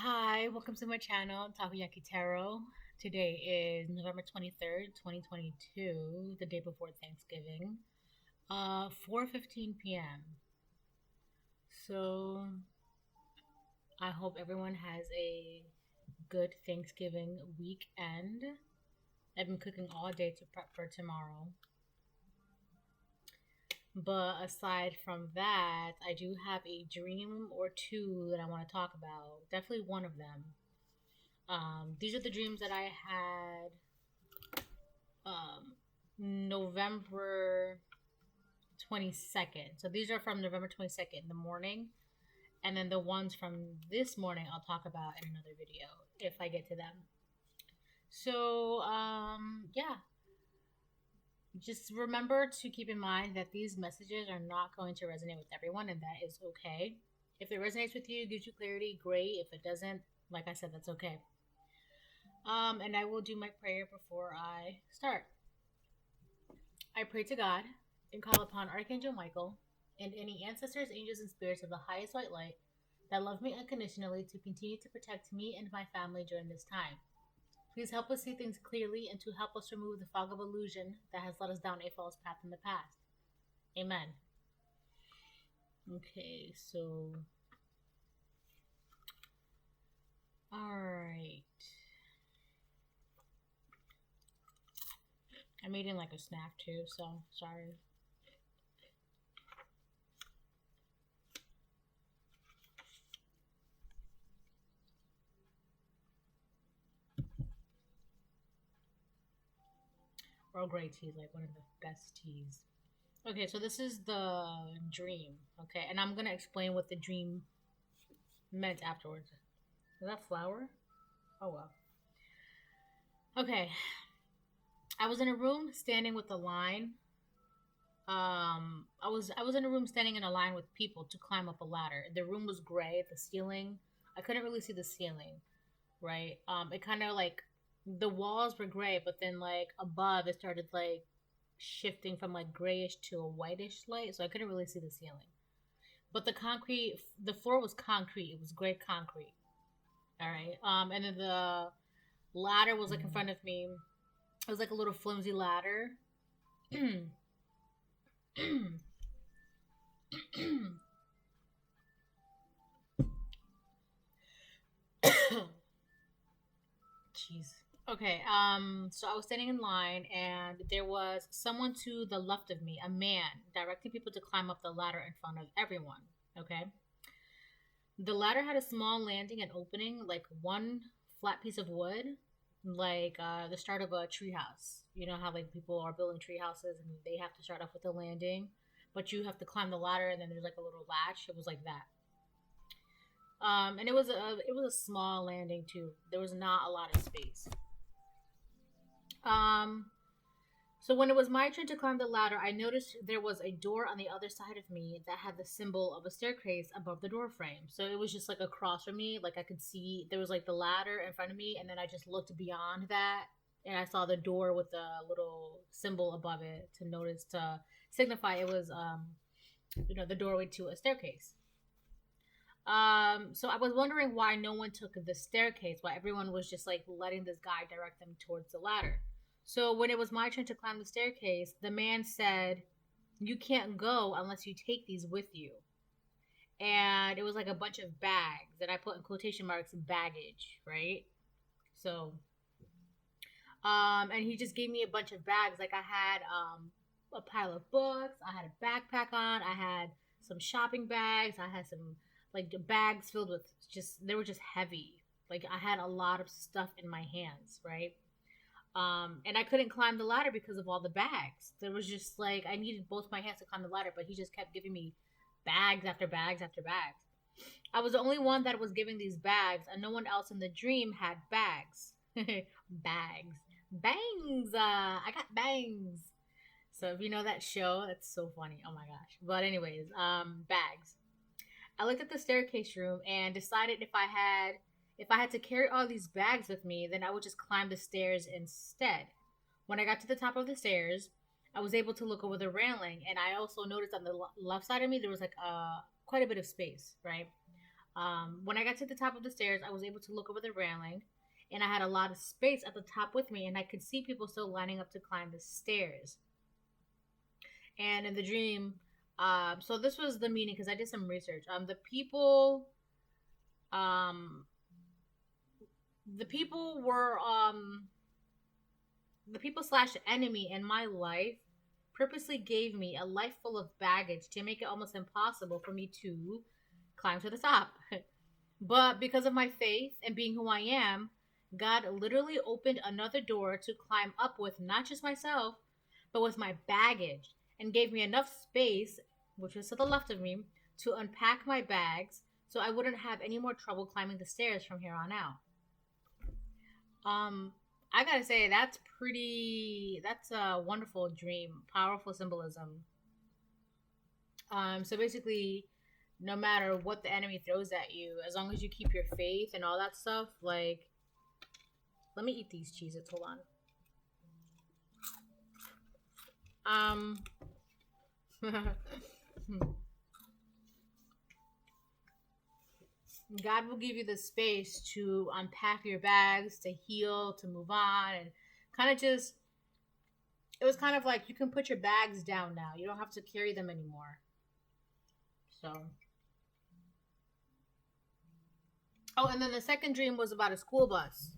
Hi, welcome to my channel, Takoyaki Tarot. Today is November 23rd, 2022, the day before Thanksgiving, 4:15 p.m. So, I hope everyone has a good Thanksgiving weekend. I've been cooking all day to prep for tomorrow. But aside from that, I do have a dream or two that I want to talk about. Definitely one of them. These are the dreams that I had November 22nd. So these are from November 22nd in the morning. And then the ones from this morning I'll talk about in another video if I get to them. So, yeah. Just remember to keep in mind that these messages are not going to resonate with everyone, and that is okay. If it resonates with you, gives you clarity, great. If it doesn't, like I said, that's okay. And I will do my prayer before I start. I pray to God and call upon Archangel Michael and any ancestors, angels, and spirits of the highest white light that love me unconditionally to continue to protect me and my family during this time. Please help us see things clearly and to help us remove the fog of illusion that has led us down a false path in the past. Amen. Okay, so. Alright. I'm eating like a snack too, so sorry. Earl Grey tea is like one of the best teas. Okay, so this is the dream. Okay, and I'm gonna explain what the dream meant afterwards. Is that flour? Oh well. Okay, I was in a room standing with a line. I was in a room standing in a line with people to climb up a ladder. The room was gray. The ceiling, I couldn't really see the ceiling, right? It kind of like the walls were gray, but then like above it started like shifting from like grayish to a whitish light, so I couldn't really see the ceiling. But the floor was concrete. It was gray concrete. All right. And then the ladder was like in front of me. It was like a little flimsy ladder. Jeez. Okay, so I was standing in line and there was someone to the left of me, a man, directing people to climb up the ladder in front of everyone. Okay. The ladder had a small landing and opening, like one flat piece of wood, like the start of a treehouse. You know how like people are building tree houses and they have to start off with a landing, but you have to climb the ladder and then there's like a little latch. It was like that. And it was a small landing too. There was not a lot of space. Um, so when it was my turn to climb the ladder, I noticed there was a door on the other side of me that had the symbol of a staircase above the door frame. So it was just like across from me, like I could see there was like the ladder in front of me, and then I just looked beyond that, and I saw the door with the little symbol above it to signify it was the doorway to a staircase. So I was wondering why no one took the staircase, why everyone was just like letting this guy direct them towards the ladder. So when it was my turn to climb the staircase, the man said, "You can't go unless you take these with you." And it was like a bunch of bags, and I put in quotation marks baggage, right? So, and he just gave me a bunch of bags. Like I had a pile of books, I had a backpack on, I had some shopping bags, I had some like bags filled with they were just heavy. Like I had a lot of stuff in my hands, right? And I couldn't climb the ladder because of all the bags. There was just like I needed both my hands to climb the ladder, but he just kept giving me bags after bags after bags. I was the only one that was giving these bags, and no one else in the dream had bags. Bags, bangs. I got bangs. So if you know that show, that's so funny. Oh my gosh. But anyways, bags. I looked at the staircase room and decided if I had to carry all these bags with me, then I would just climb the stairs instead. When I got to the top of the stairs, I was able to look over the railing, and I also noticed on the left side of me there was like quite a bit of space, right? When I got to the top of the stairs, I was able to look over the railing, and I had a lot of space at the top with me, and I could see people still lining up to climb the stairs. And in the dream, so this was the meaning because I did some research. Um, the people were the people slash enemy in my life purposely gave me a life full of baggage to make it almost impossible for me to climb to the top. But because of my faith and being who I am, God literally opened another door to climb up with, not just myself, but with my baggage, and gave me enough space, which was to the left of me, to unpack my bags so I wouldn't have any more trouble climbing the stairs from here on out. I gotta say, that's a wonderful dream, powerful symbolism. So basically, no matter what the enemy throws at you, as long as you keep your faith and all that stuff, like, let me eat these Cheez-Its, hold on. God will give you the space to unpack your bags, to heal, to move on, and kind of just, it was kind of like you can put your bags down now. You don't have to carry them anymore. So. Oh, and then the second dream was about a school bus.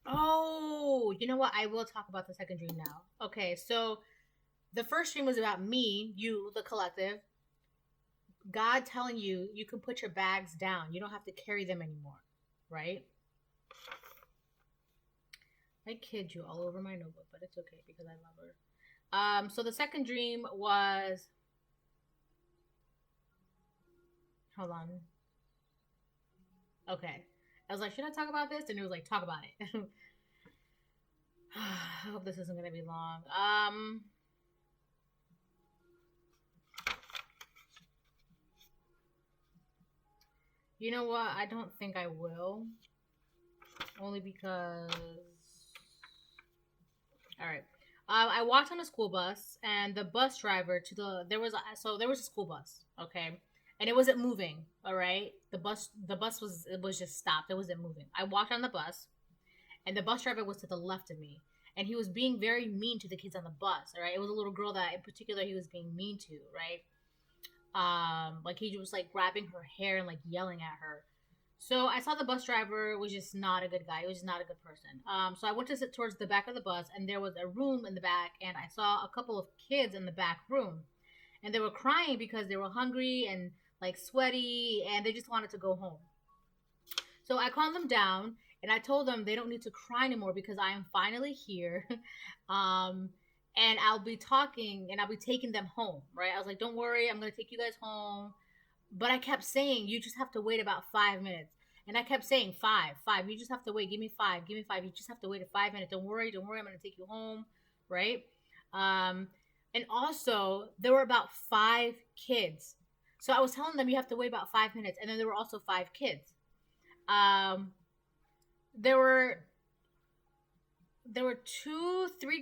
Oh, you know what? I will talk about the second dream now. Okay, so the first dream was about me, you, the collective. God telling you you can put your bags down. You don't have to carry them anymore, right? I kid you all over my notebook, but it's okay because I love her. So the second dream was, hold on. Okay. I was like, should I talk about this? And it was like, talk about it. I hope this isn't going to be long. You know what? I don't think I will. Only because... Alright. I walked on a school bus, and the bus driver there was a school bus, okay? And it wasn't moving, alright? The bus was just stopped. It wasn't moving. I walked on the bus, and the bus driver was to the left of me. And he was being very mean to the kids on the bus, alright? It was a little girl that in particular he was being mean to, right? Like he was like grabbing her hair and like yelling at her. So I saw the bus driver was just not a good guy. He was just not a good person. So I went to sit towards the back of the bus, and there was a room in the back, and I saw a couple of kids in the back room, and they were crying because they were hungry and like sweaty, and they just wanted to go home. So I calmed them down, and I told them they don't need to cry anymore because I am finally here. And I'll be talking and I'll be taking them home, right? I was like, don't worry, I'm going to take you guys home. But I kept saying, you just have to wait about 5 minutes. And I kept saying, five. You just have to wait. Give me 5. You just have to wait 5 minutes. Don't worry. I'm going to take you home, right? And also, there were about 5 kids. So I was telling them you have to wait about 5 minutes. And then there were also 5 kids. There were 3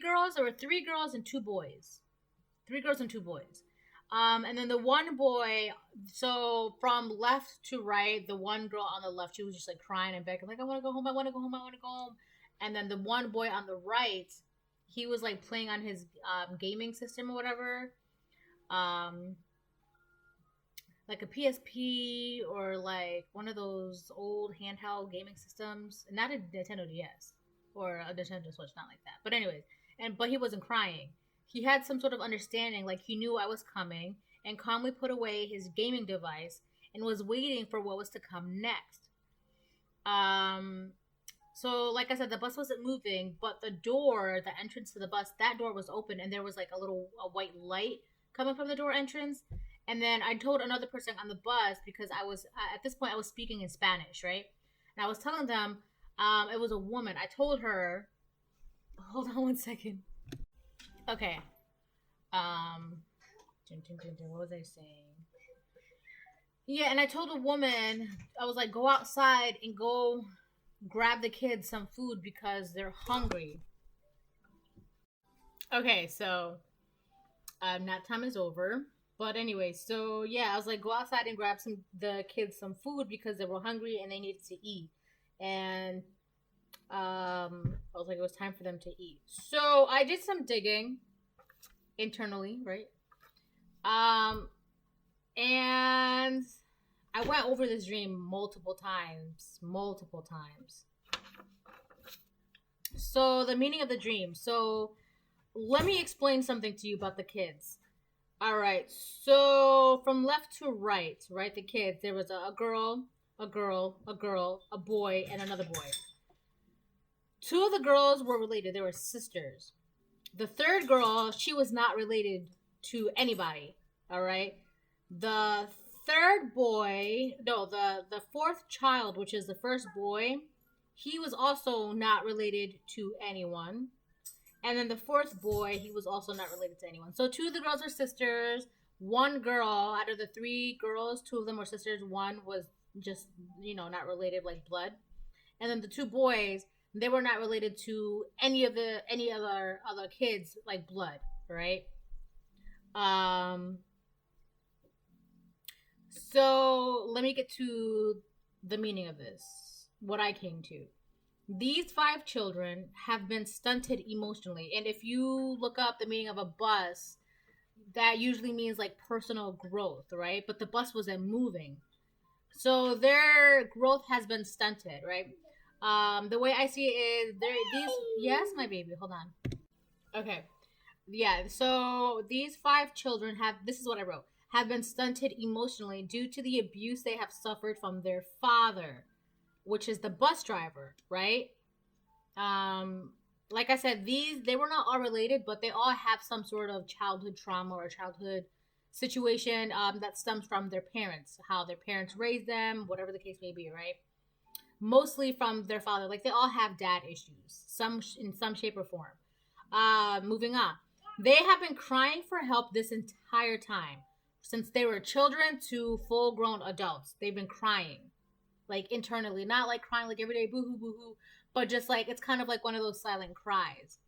girls. There were 3 girls and 2 boys. 3 girls and 2 boys. And then the one boy, so from left to right, the one girl on the left, she was just like crying and begging, like, I want to go home, I want to go home, I want to go home. And then the one boy on the right, he was like playing on his gaming system or whatever. Like a PSP or like one of those old handheld gaming systems. Not a Nintendo DS. Or a Nintendo Switch, not like that. But anyways, but he wasn't crying. He had some sort of understanding, like he knew I was coming, and calmly put away his gaming device and was waiting for what was to come next. So like I said, the bus wasn't moving, but the entrance to the bus, that door was open, and there was like a white light coming from the door entrance. And then I told another person on the bus, because I was at this point I was speaking in Spanish, right? And I was telling them. It was a woman. I told her, hold on one second. Okay. What was I saying? Yeah, and I told a woman, I was like, go outside and go grab the kids some food because they're hungry. Okay, so nap time is over. But anyway, so yeah, I was like, go outside and grab the kids some food because they were hungry and they needed to eat. And I was like, it was time for them to eat. So I did some digging internally, right? Um, and I went over this dream multiple times, multiple times. So the meaning of the dream. So let me explain something to you about the kids. All right. So from left to right, right, the kids, there was a girl, a girl, a girl, a boy, and another boy. Two of the girls were related. They were sisters. The third girl, she was not related to anybody. All right. The third boy, no, the fourth child, which is the first boy, he was also not related to anyone. And then the fourth boy, he was also not related to anyone. So two of the girls are sisters. One girl, out of the three girls, two of them were sisters. One was just, not related, like blood. And then the two boys, they were not related to any other kids, like blood, right? So let me get to the meaning of this. What I came to. These 5 children have been stunted emotionally. And if you look up the meaning of a bus, that usually means like personal growth, right? But the bus wasn't moving. So their growth has been stunted, right? The way I see it is yes, my baby, hold on. Okay. Yeah, so these 5 children this is what I wrote, have been stunted emotionally due to the abuse they have suffered from their father, which is the bus driver, right? Like I said, they were not all related, but they all have some sort of childhood trauma or childhood situation that stems from their parents, how their parents raised them, whatever the case may be, right? Mostly from their father. Like they all have dad issues, in some shape or form. Moving on. They have been crying for help this entire time. Since they were children to full-grown adults. They've been crying. Like internally, not like crying like every day, boo-hoo, boo-hoo, but just like it's kind of like one of those silent cries.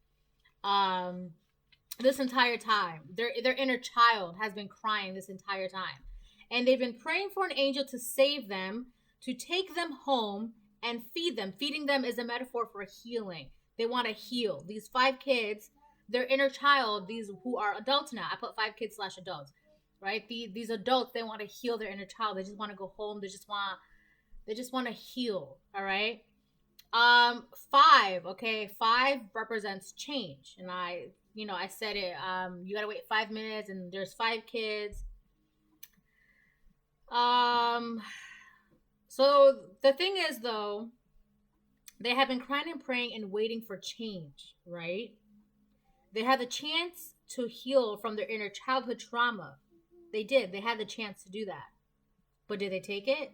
This entire time, their inner child has been crying this entire time, and they've been praying for an angel to save them, to take them home and feed them. Feeding them is a metaphor for healing. They want to heal. These 5 kids, their inner child, these who are adults now. I put 5 kids / adults, right? These adults, they want to heal their inner child. They just want to go home. They just want to heal. All right. 5. Okay. 5 represents change. And I said it, you got to wait 5 minutes and there's 5 kids. So the thing is though, they have been crying and praying and waiting for change, right? They had the chance to heal from their inner childhood trauma. They did. They had the chance to do that. But did they take it?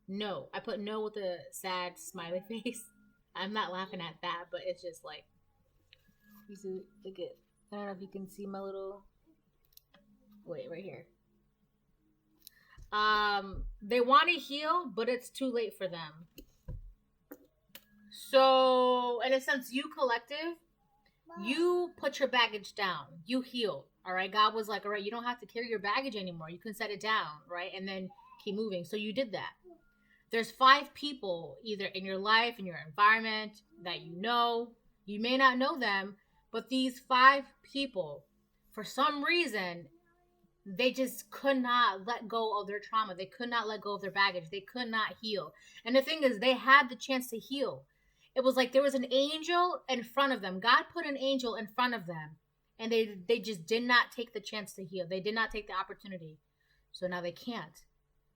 No. I put no with a sad smiley face. I'm not laughing at that, but it's just like, you see, look at, I don't know if you can see my little, wait, right here. They want to heal, but it's too late for them. So, in a sense, you collective, you put your baggage down. You heal. All right. God was like, all right, you don't have to carry your baggage anymore. You can set it down, right? And then keep moving. So you did that. There's 5 people either in your life, in your environment that you know. You may not know them, but these 5 people, for some reason, they just could not let go of their trauma. They could not let go of their baggage. They could not heal. And the thing is, they had the chance to heal. It was like there was an angel in front of them. God put an angel in front of them. And they just did not take the chance to heal. They did not take the opportunity. So now they can't.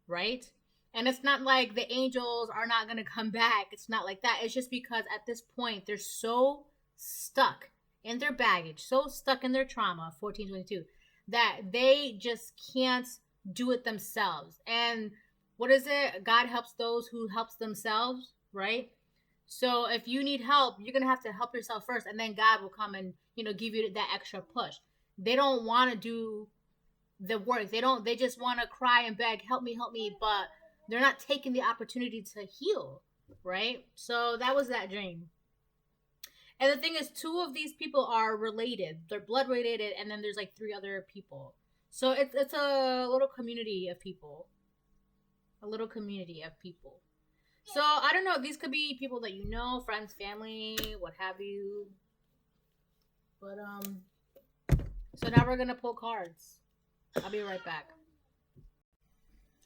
Right? And it's not like the angels are not going to come back. It's not like that. It's just because at this point, they're so stuck in their baggage, so stuck in their trauma, 1422, that they just can't do it themselves. And what is it? God helps those who helps themselves, right? So if you need help, you're going to have to help yourself first, and then God will come and, give you that extra push. They don't want to do the work. They just want to cry and beg, help me, but they're not taking the opportunity to heal, right? So that was that dream. And the thing is, 2 of these people are related. They're blood related, and then there's like 3 other people. So it's a little community of people. A little community of people. So I don't know. These could be people that you know, friends, family, what have you. But so now we're gonna pull cards. I'll be right back.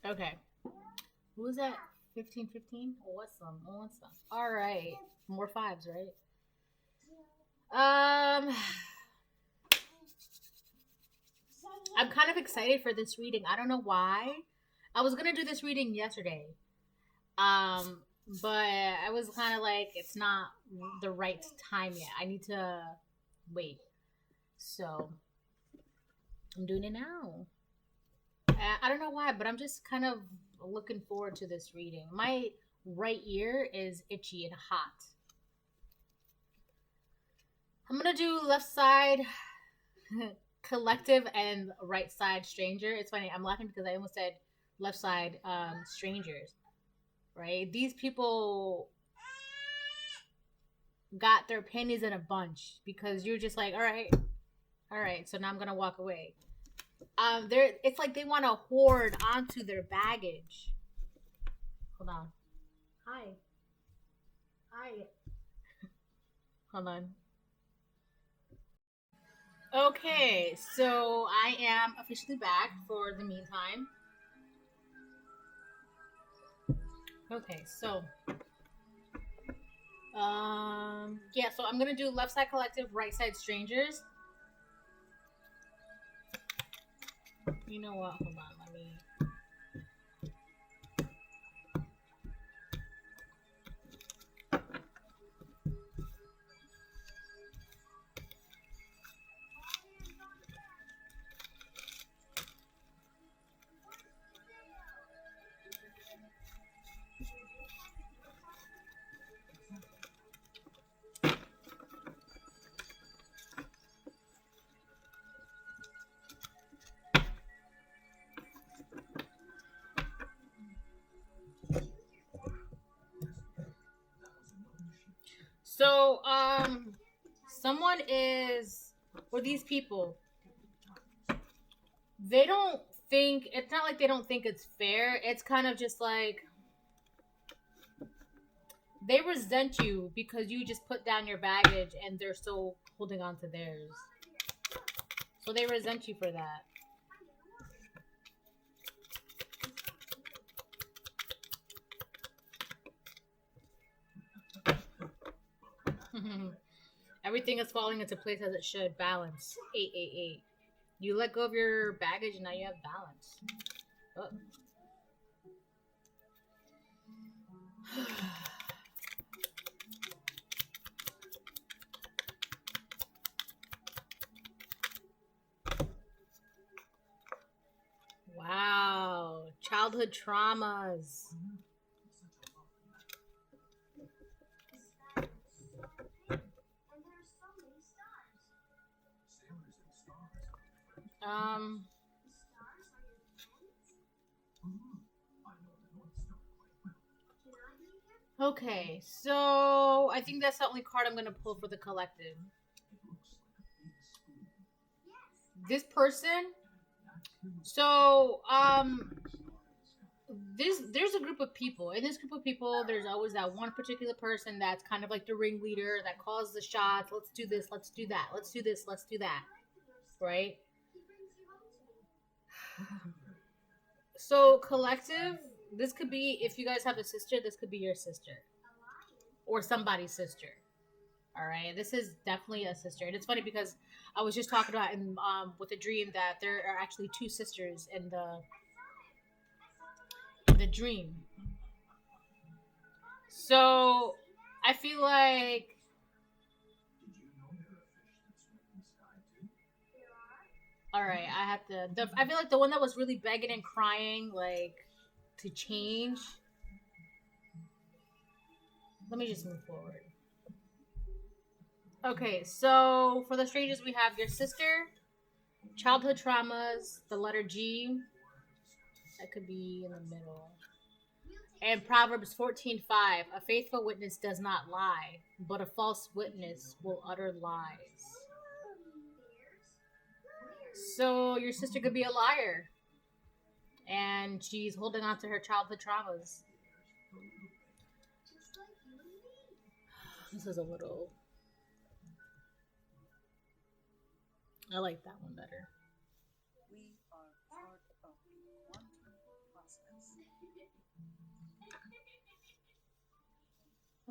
Okay. Who was that? 1515? Awesome. Awesome. All right. More fives, right? I'm kind of excited for this reading. I don't know why. I was gonna do this reading yesterday. But I was kind of like, it's not the right time yet. I need to wait. So I'm doing it now. I don't know why, but I'm just kind of looking forward to this reading. My right ear is itchy and hot. I'm gonna do left side collective and right side stranger. It's funny, I'm laughing because I almost said left side strangers. Right? These people got their pennies in a bunch because you're just like, all right, so now I'm gonna walk away. It's like they want to hoard onto their baggage. Hold on. Hi. Hold on. Okay, so I am officially back for the meantime. Okay, so yeah, so I'm gonna do left side collective, right side strangers. You know what? Hold on, let me. So, someone is, or these people, they don't think, it's not like they don't think it's fair. It's kind of just like, they resent you because you just put down your baggage and they're still holding on to theirs. So they resent you for that. Everything is falling into place as it should. Balance. 888. You let go of your baggage and now you have balance. Oh. Wow. Childhood traumas. Okay, so I think that's the only card I'm gonna pull for the collective. This person. So, there's a group of people. In this group of people, there's always that one particular person that's kind of like the ringleader that calls the shots. Let's do this. Let's do that. Let's do this. Let's do that. Right? So, collective, this could be, if you guys have a sister, this could be your sister. Or somebody's sister. All right? This is definitely a sister. And it's funny because I was just talking about in with a dream that there are actually two sisters in the dream. So, I feel like all right, I have to. I feel like the one that was really begging and crying, like, to change. Let me just move forward. Okay, so for the strangers, we have your sister, childhood traumas, the letter G. That could be in the middle. And Proverbs 14:5. A faithful witness does not lie, but a false witness will utter lies. So your sister could be a liar, and she's holding on to her childhood traumas. This is a little. I like that one better. We are part of the quantum process.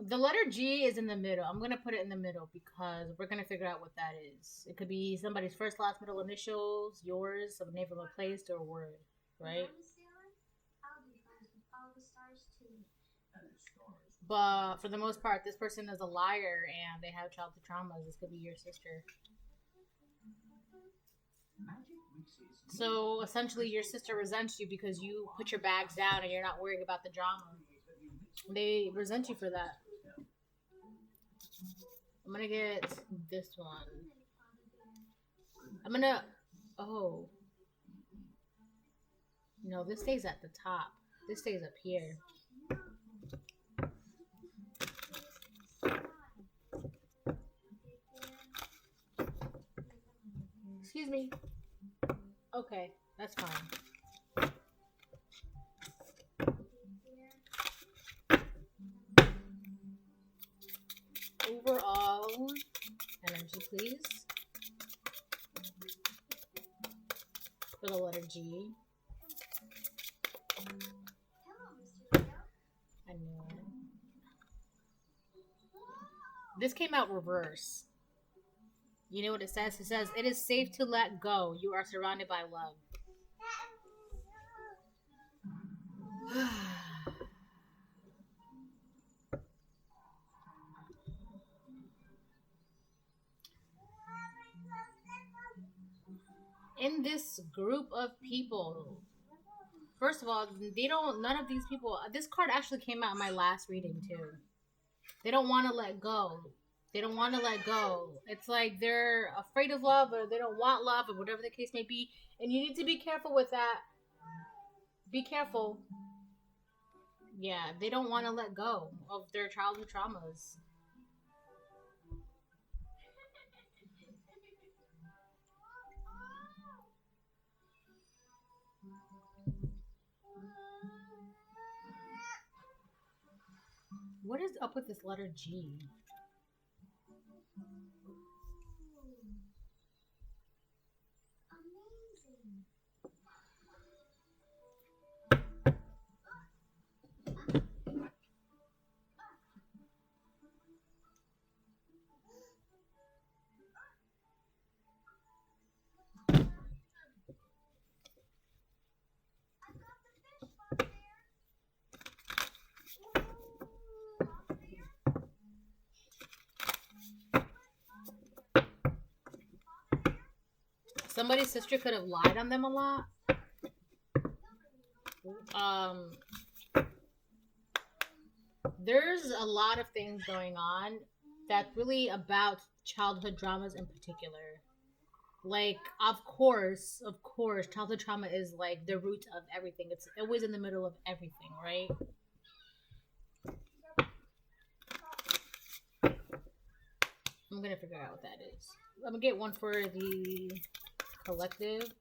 The letter G is in the middle. I'm gonna put it in the middle because we're gonna figure out what that is. It could be somebody's first, last, middle initials, yours, a name of a place, or a word, right? But for the most part, this person is a liar and they have childhood traumas. This could be your sister. So essentially, your sister resents you because you put your bags down and you're not worrying about the drama. They resent you for that. I'm gonna get this one. I'm gonna. Oh. No, this stays at the top. This stays up here. Excuse me. Okay, that's fine. Overall energy, please. For the letter G. I know. This came out reverse. You know what it says? It says, it is safe to let go. You are surrounded by love. In this group of people, first of all, none of these people, this card actually came out in my last reading too. They don't want to let go. They don't want to let go. It's like they're afraid of love or they don't want love or whatever the case may be. And you need to be careful with that. Be careful. Yeah, they don't want to let go of their childhood traumas. What is up with this letter G? Somebody's sister could have lied on them a lot. There's a lot of things going on that's really about childhood dramas in particular. Like, of course, childhood trauma is like the root of everything. It's always in the middle of everything, right? I'm gonna figure out what that is. I'm gonna get one for the collective.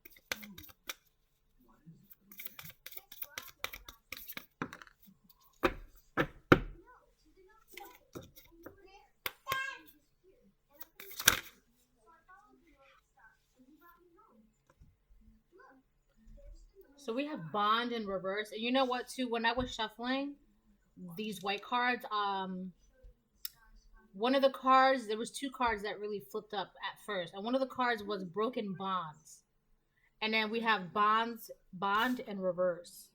So we have bond in reverse. And you know what too? When I was shuffling these white cards, one of the cards, there was two cards that really flipped up at first. And one of the cards was broken bonds. And then we have bond and reverse.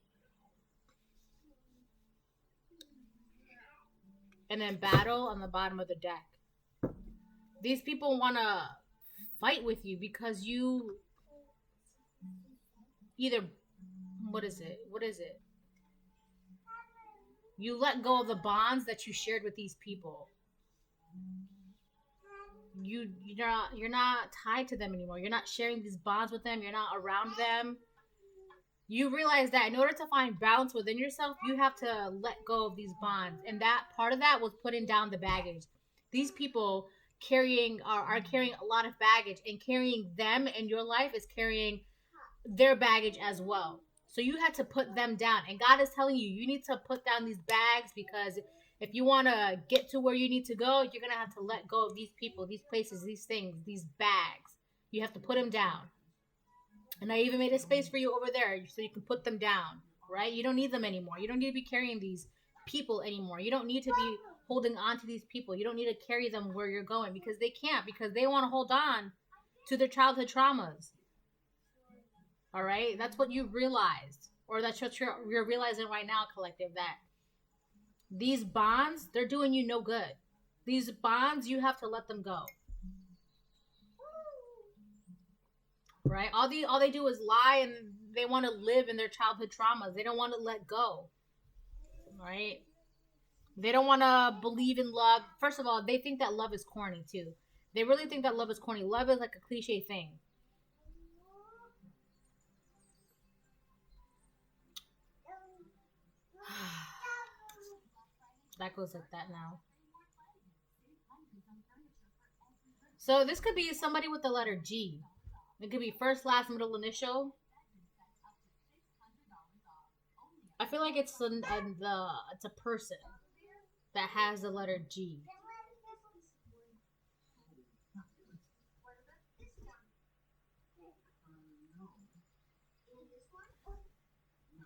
And then battle on the bottom of the deck. These people want to fight with you because you either, what is it? You let go of the bonds that you shared with these people. You're not tied to them anymore. You're not sharing these bonds with them. You're not around them. You realize that in order to find balance within yourself, you have to let go of these bonds. And that part of that was putting down the baggage. These people carrying are carrying a lot of baggage, and carrying them in your life is carrying their baggage as well. So you had to put them down, and God is telling you, you need to put down these bags, because if you want to get to where you need to go, you're gonna have to let go of these people, these places, these things, these bags. You have to put them down. And I even made a space for you over there so you can put them down, right? You don't need them anymore. You don't need to be carrying these people anymore. You don't need to be holding on to these people. You don't need to carry them where you're going, because they can't, because they want to hold on to their childhood traumas. All right? That's what you realized, or that's what you're realizing right now, collective, that these bonds, they're doing you no good. These bonds, you have to let them go. Right? All they do is lie, and they want to live in their childhood traumas. They don't want to let go. Right? They don't want to believe in love. First of all, they think that love is corny too. They really think that love is corny. Love is like a cliche thing. That goes like that now. So this could be somebody with the letter G. It could be first, last, middle initial. I feel like it's a person that has the letter G.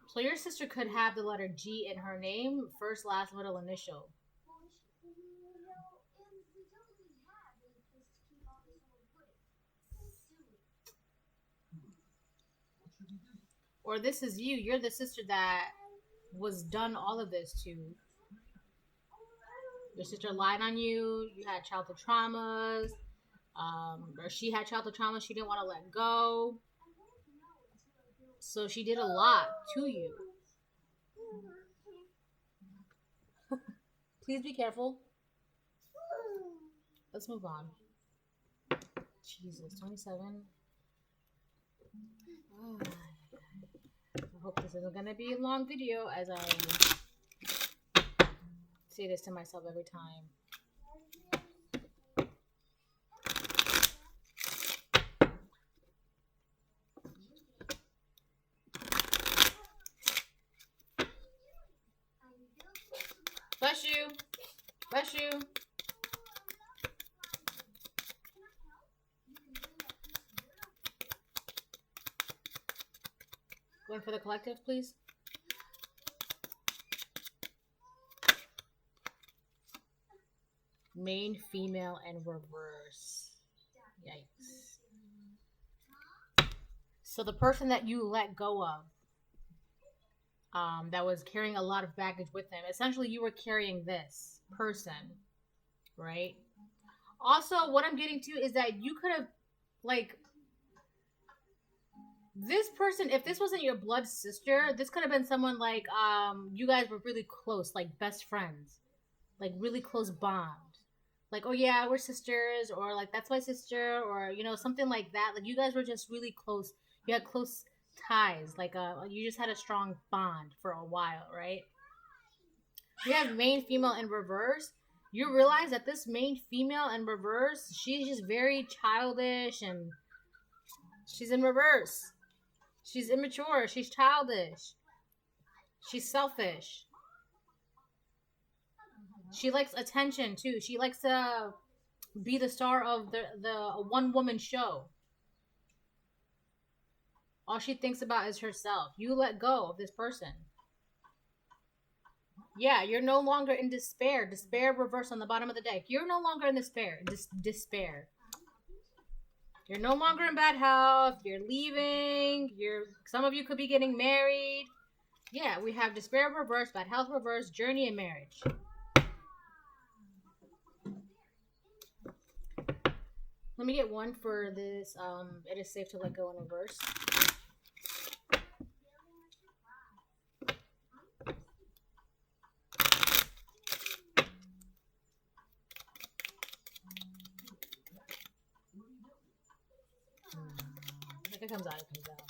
So your sister could have the letter G in her name, first, last, middle initial. Or this is you. You're the sister that was done all of this to. Your sister lied on you. You had childhood traumas. Or she had childhood trauma. She didn't want to let go. So she did a lot to you. Please be careful. Let's move on. Jesus, 27. Oh. I hope this isn't going to be a long video, as I say this to myself every time. Bless you. Bless you. Going for the collective, please. Main, female, and reverse. Yikes. So the person that you let go of, that was carrying a lot of baggage with them, essentially you were carrying this person, right? Also, what I'm getting to is that you could have, like, this person, if this wasn't your blood sister, this could have been someone like, you guys were really close, like best friends, like really close bond. Like, oh yeah, we're sisters, or like, that's my sister, or, you know, something like that. Like, you guys were just really close. You had close ties. Like, you just had a strong bond for a while, right? You have main, female, and reverse. You realize that this main female and reverse, she's just very childish, and she's in reverse. She's immature. She's childish. She's selfish. She likes attention too. She likes to be the star of the one-woman show. All she thinks about is herself. You let go of this person. Yeah, you're no longer in despair. Despair reversed on the bottom of the deck. You're no longer in despair. Despair. You're no longer in bad health. You're leaving. Some of you could be getting married. Yeah, we have despair reverse, bad health reverse, journey, and marriage. Let me get one for this. It is safe to let go in reverse. If it comes out, it comes out.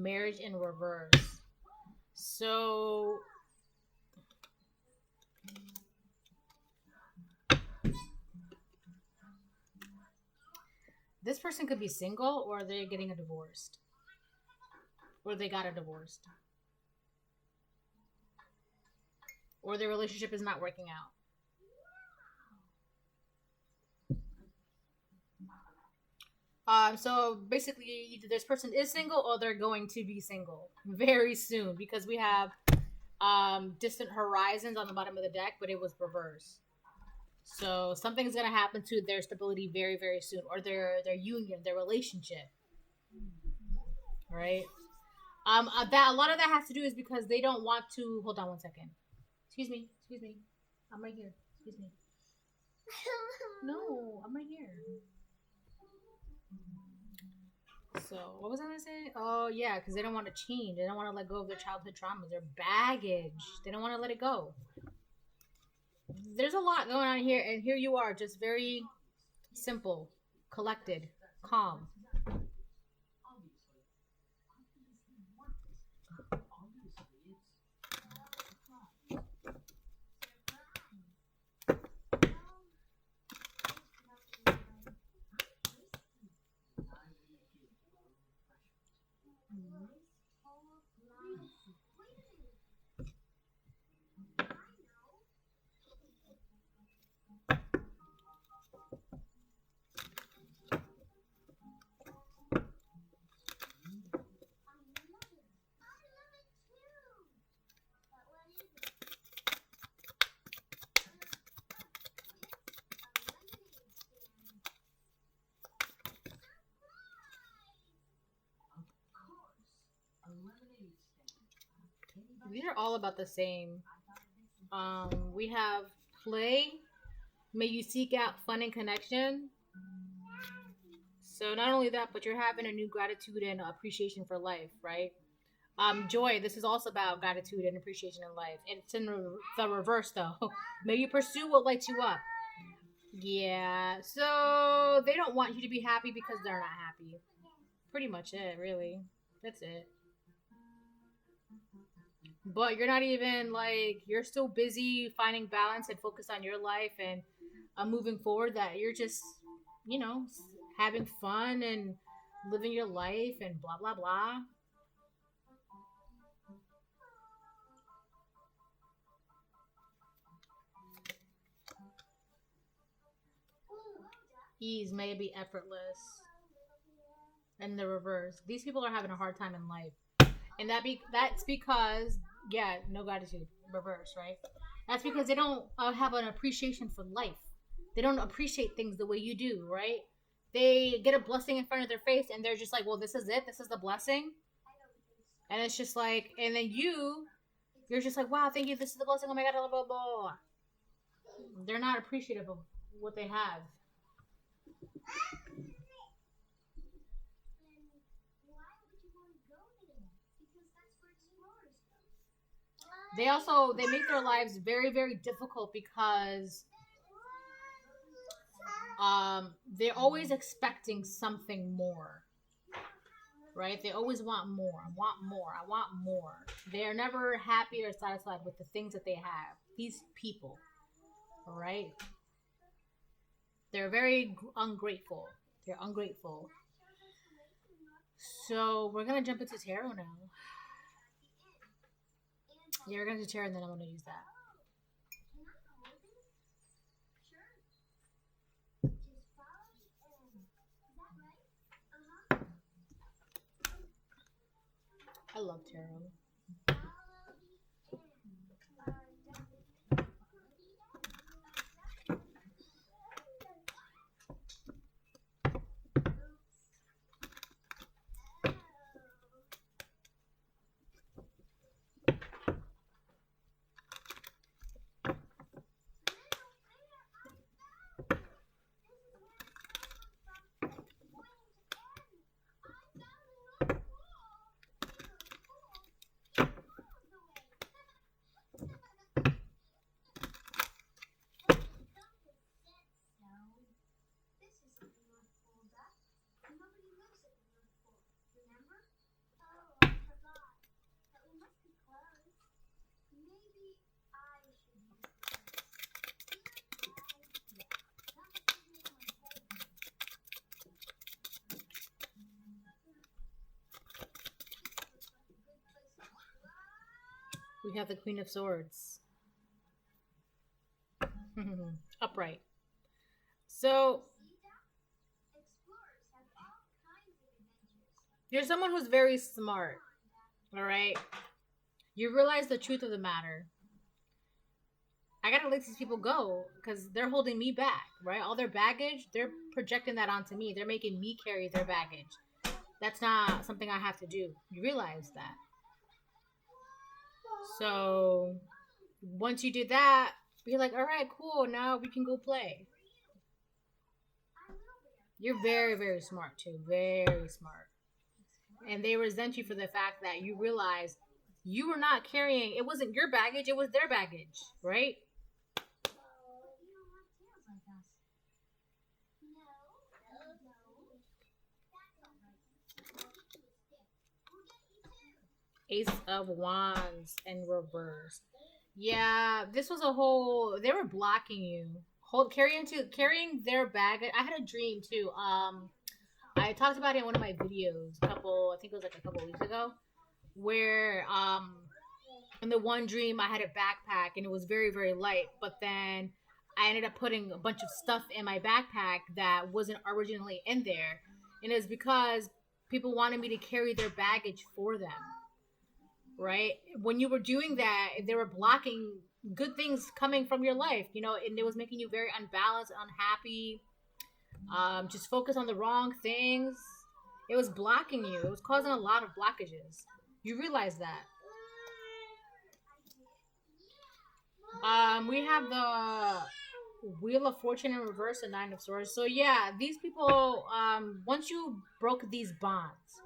Marriage in reverse. So this person could be single, or they're getting a divorced, or they got a divorced, or their relationship is not working out. So basically, either this person is single or they're going to be single very soon, because we have distant horizons on the bottom of the deck, but it was reverse. So something's gonna happen to their stability very, very soon, or their union, their relationship, right? That a lot of that has to do is because they don't want to. Hold on one second. Excuse me. I'm right here. Excuse me. No, I'm right here. So, what was I gonna say? Oh, yeah, because they don't want to change. They don't want to let go of their childhood traumas, their baggage. They don't want to let it go. There's a lot going on here, and here you are, just very simple, collected, calm. These are all about the same. We have play. May you seek out fun and connection. So not only that, but you're having a new gratitude and appreciation for life, right? Joy. This is also about gratitude and appreciation in life. It's in the reverse, though. May you pursue what lights you up. Yeah. So they don't want you to be happy because they're not happy. Pretty much it, really. That's it. But you're not even like, you're still busy finding balance and focus on your life and moving forward, that you're just, you know, having fun and living your life and blah blah blah. Ease may be effortless. And the reverse, these people are having a hard time in life, and that's because, yeah, no gratitude, reverse, right? That's because they don't have an appreciation for life. They don't appreciate things the way you do, right? They get a blessing in front of their face and they're just like, well, this is it, this is the blessing. And it's just like, and then you're just like, wow, thank you, this is the blessing, oh my god, blah blah blah. They're not appreciative of what they have. They make their lives very, very difficult because they're always expecting something more, right? They always want more. I want more. They're never happy or satisfied with the things that they have. These people, right? They're very ungrateful. They're ungrateful. So we're gonna jump into tarot now. Yeah, we're gonna do tarot, and then I'm gonna use that. I love tarot. We have the Queen of Swords. Upright. So you're someone who's very smart. All right. You realize the truth of the matter. I gotta let these people go because they're holding me back, right? All their baggage, they're projecting that onto me. They're making me carry their baggage. That's not something I have to do. You realize that. So once you do that, you're like, all right, cool. Now we can go play. You're very, very smart too. Very smart. And they resent you for the fact that you realize you were not carrying, it wasn't your baggage, it was their baggage, right? Ace of Wands in reverse. Yeah, this was a whole, they were blocking you. Carrying their baggage. I had a dream too. I talked about it in one of my videos I think it was like a couple weeks ago, where in the one dream I had a backpack and it was very, very light, but then I ended up putting a bunch of stuff in my backpack that wasn't originally in there, and it's because people wanted me to carry their baggage for them, right? When you were doing that, they were blocking good things coming from your life, you know, and it was making you very unbalanced, unhappy, just focus on the wrong things. It was blocking you. It was causing a lot of blockages. You realize that. We have the Wheel of Fortune in reverse and Nine of Swords. So yeah, these people, once you broke these bonds,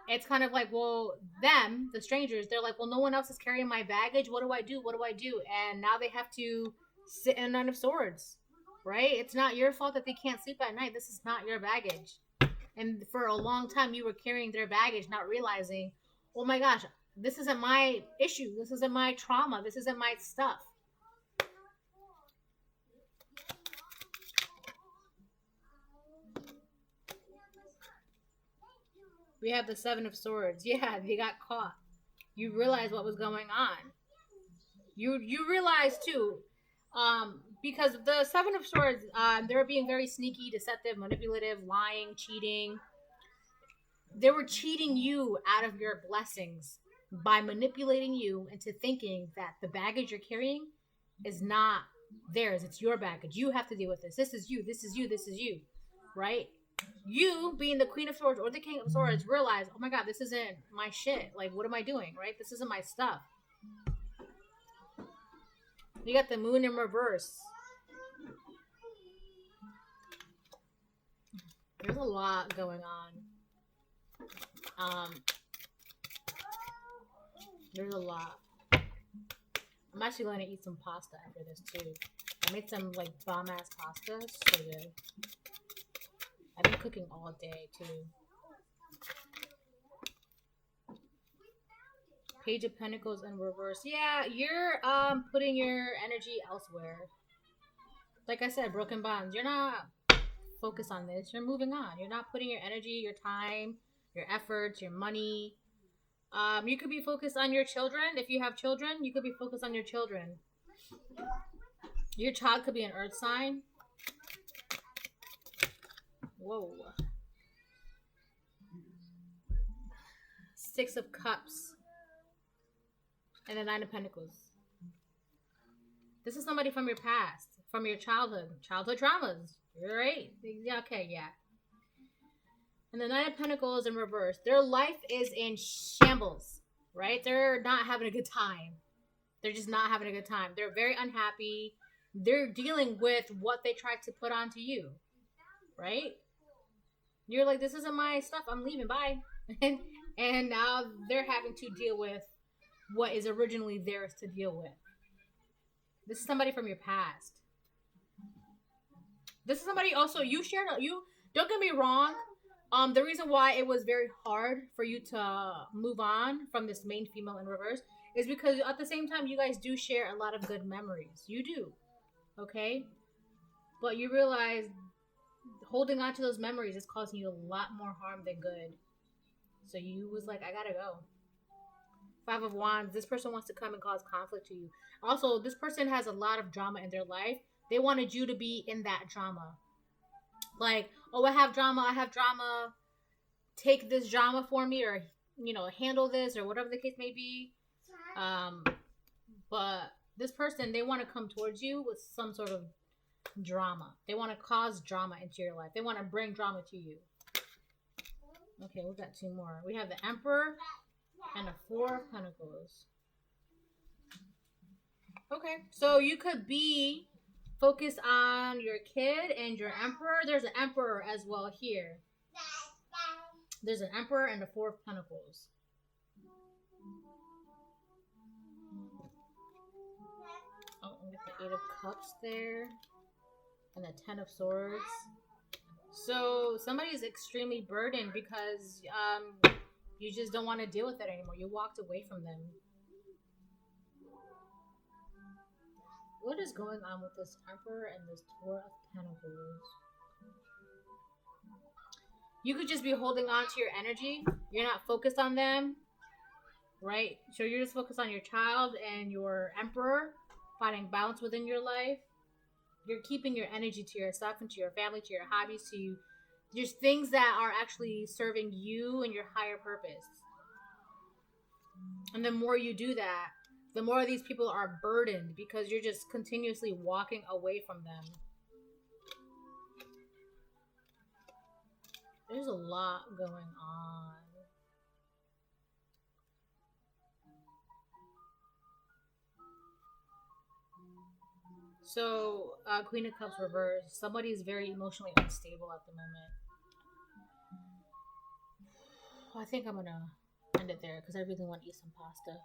it's kind of like, well, them, the strangers, they're like, well, no one else is carrying my baggage. What do I do? What do I do? And now they have to sit in a Nine of Swords, right? It's not your fault that they can't sleep at night. This is not your baggage. And for a long time, you were carrying their baggage, not realizing, oh my gosh, this isn't my issue. This isn't my trauma. This isn't my stuff. We have the Seven of Swords. Yeah, they got caught. You realize what was going on. You realize too, because the Seven of Swords, they were being very sneaky, deceptive, manipulative, lying, cheating. They were cheating you out of your blessings by manipulating you into thinking that the baggage you're carrying is not theirs. It's your baggage. You have to deal with this. This is you. This is you. This is you. Right? You, being the Queen of Swords or the King of Swords, realize, oh my God, this isn't my shit. Like, what am I doing? Right? This isn't my stuff. You got the Moon in reverse. There's a lot going on. There's a lot. I'm actually going to eat some pasta after this too. I made some like bomb ass pasta. So good. I've been cooking all day too. Page of Pentacles in reverse. Yeah, you're putting your energy elsewhere. Like I said, broken bonds. You're not focused on this. You're moving on. You're not putting your energy, your time, your efforts, your money. You could be focused on your children. If you have children, you could be focused on your children. Your child could be an earth sign. Whoa. Six of Cups. And the Nine of Pentacles. This is somebody from your past. From your childhood. Childhood traumas. You're right. Yeah, okay, yeah. And the Nine of Pentacles in reverse. Their life is in shambles. Right? They're not having a good time. They're just not having a good time. They're very unhappy. They're dealing with what they tried to put onto you. Right? You're like, this isn't my stuff. I'm leaving. Bye. And now they're having to deal with what is originally theirs to deal with. This is somebody from your past. This is somebody also you shared. You don't get me wrong. The reason why it was very hard for you to move on from this main female in reverse is because at the same time you guys do share a lot of good memories. You do, okay? But you realize holding on to those memories is causing you a lot more harm than good. So you was like, I gotta go. Five of Wands. This person wants to come and cause conflict to you. Also, this person has a lot of drama in their life. They wanted you to be in that drama. Like, oh, I have drama. Take this drama for me, or, you know, handle this, or whatever the case may be. But this person, they want to come towards you with some sort of drama. They want to cause drama into your life. They want to bring drama to you. Okay, we got two more. We have the Emperor and a Four of Pentacles. Okay, so you could be focused on your kid and your Emperor. There's an Emperor as well here. There's an Emperor and a Four of Pentacles. Oh, we got the Eight of Cups there. And the Ten of Swords. So somebody's extremely burdened because you just don't want to deal with it anymore. You walked away from them. What is going on with this Emperor and this Four of Pentacles? You could just be holding on to your energy. You're not focused on them, right? So you're just focused on your child and your Emperor, finding balance within your life. You're keeping your energy to yourself and to your family, to your hobbies, to you. There's things that are actually serving you and your higher purpose. And the more you do that, the more these people are burdened because you're just continuously walking away from them. There's a lot going on. So, Queen of Cups reversed. Somebody is very emotionally unstable at the moment. I think I'm gonna end it there because I really want to eat some pasta.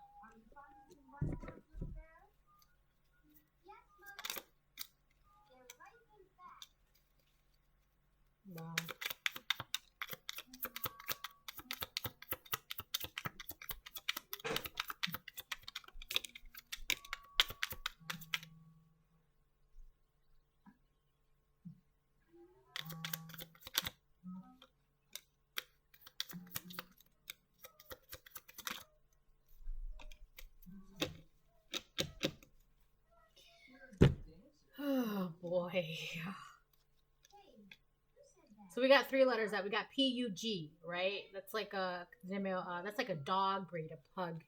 Wow. Oh boy. So we got three letters that we got P-U-G, right? That's like a dog breed, a pug.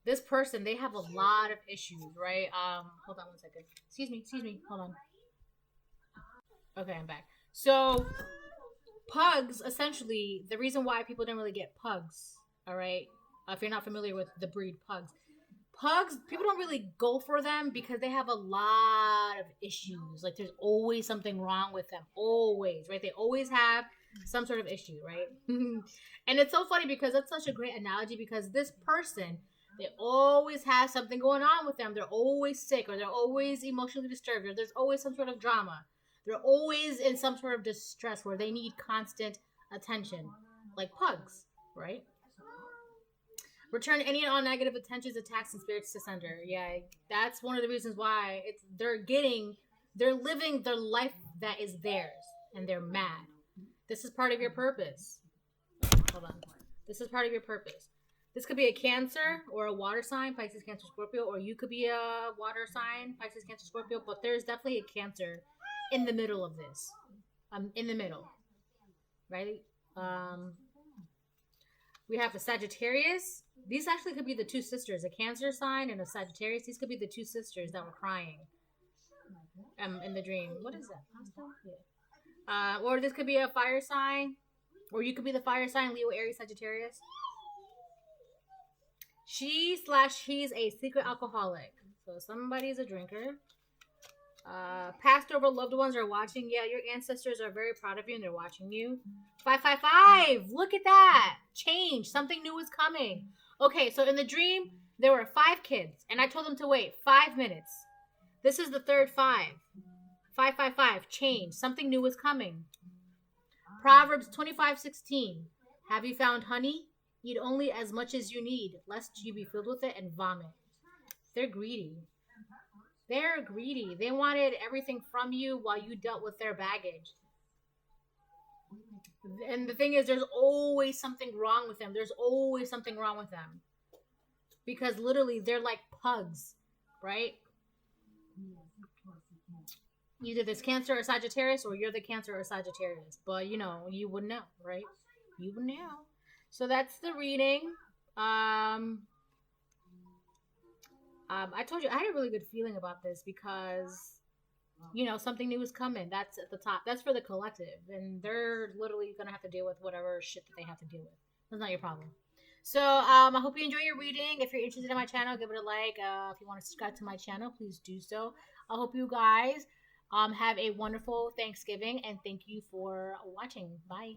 This person, they have a lot of issues, right? Hold on one second. Excuse me, hold on. Okay, I'm back. So pugs, essentially, the reason why people don't really get pugs, all right? If you're not familiar with the breed pugs, people don't really go for them because they have a lot of issues. Like, there's always something wrong with them. Always, right? They always have some sort of issue, right? And it's so funny because that's such a great analogy because this person, they always have something going on with them. They're always sick, or they're always emotionally disturbed, or there's always some sort of drama. They're always in some sort of distress where they need constant attention. Like pugs, right? Return any and all negative attentions, attacks, and spirits to sender. Yeah, that's one of the reasons why they're living their life that is theirs, and they're mad. This is part of your purpose. Hold on. This is part of your purpose. This could be a Cancer or a water sign, Pisces, Cancer, Scorpio, or you could be a water sign, Pisces, Cancer, Scorpio, but there's definitely a Cancer in the middle of this. In the middle, right? We have a Sagittarius. These actually could be the two sisters, a Cancer sign and a Sagittarius. These could be the two sisters that were crying in the dream. What is that? Pasta? Yeah. Or this could be a fire sign, or you could be the fire sign, Leo, Aries, Sagittarius. He's a secret alcoholic. So somebody's a drinker. Passed over loved ones are watching. Yeah, your ancestors are very proud of you and they're watching you. 555. Look at that. Change. Something new is coming. Okay, so in the dream, there were 5 kids, and I told them to wait 5 minutes. This is the third 5. 555. Change. Something new is coming. Proverbs 25:16. Have you found honey? Eat only as much as you need, lest you be filled with it and vomit. They're greedy. They're greedy. They wanted everything from you while you dealt with their baggage. And the thing is, there's always something wrong with them. There's always something wrong with them. Because literally, they're like pugs, right? Either this Cancer or Sagittarius, or you're the Cancer or Sagittarius. But, you know, you would know, right? You would know. So that's the reading. I told you, I had a really good feeling about this because, you know, something new is coming. That's at the top. That's for the collective. And they're literally going to have to deal with whatever shit that they have to deal with. That's not your problem. So I hope you enjoy your reading. If you're interested in my channel, give it a like. If you want to subscribe to my channel, please do so. I hope you guys have a wonderful Thanksgiving, and thank you for watching. Bye.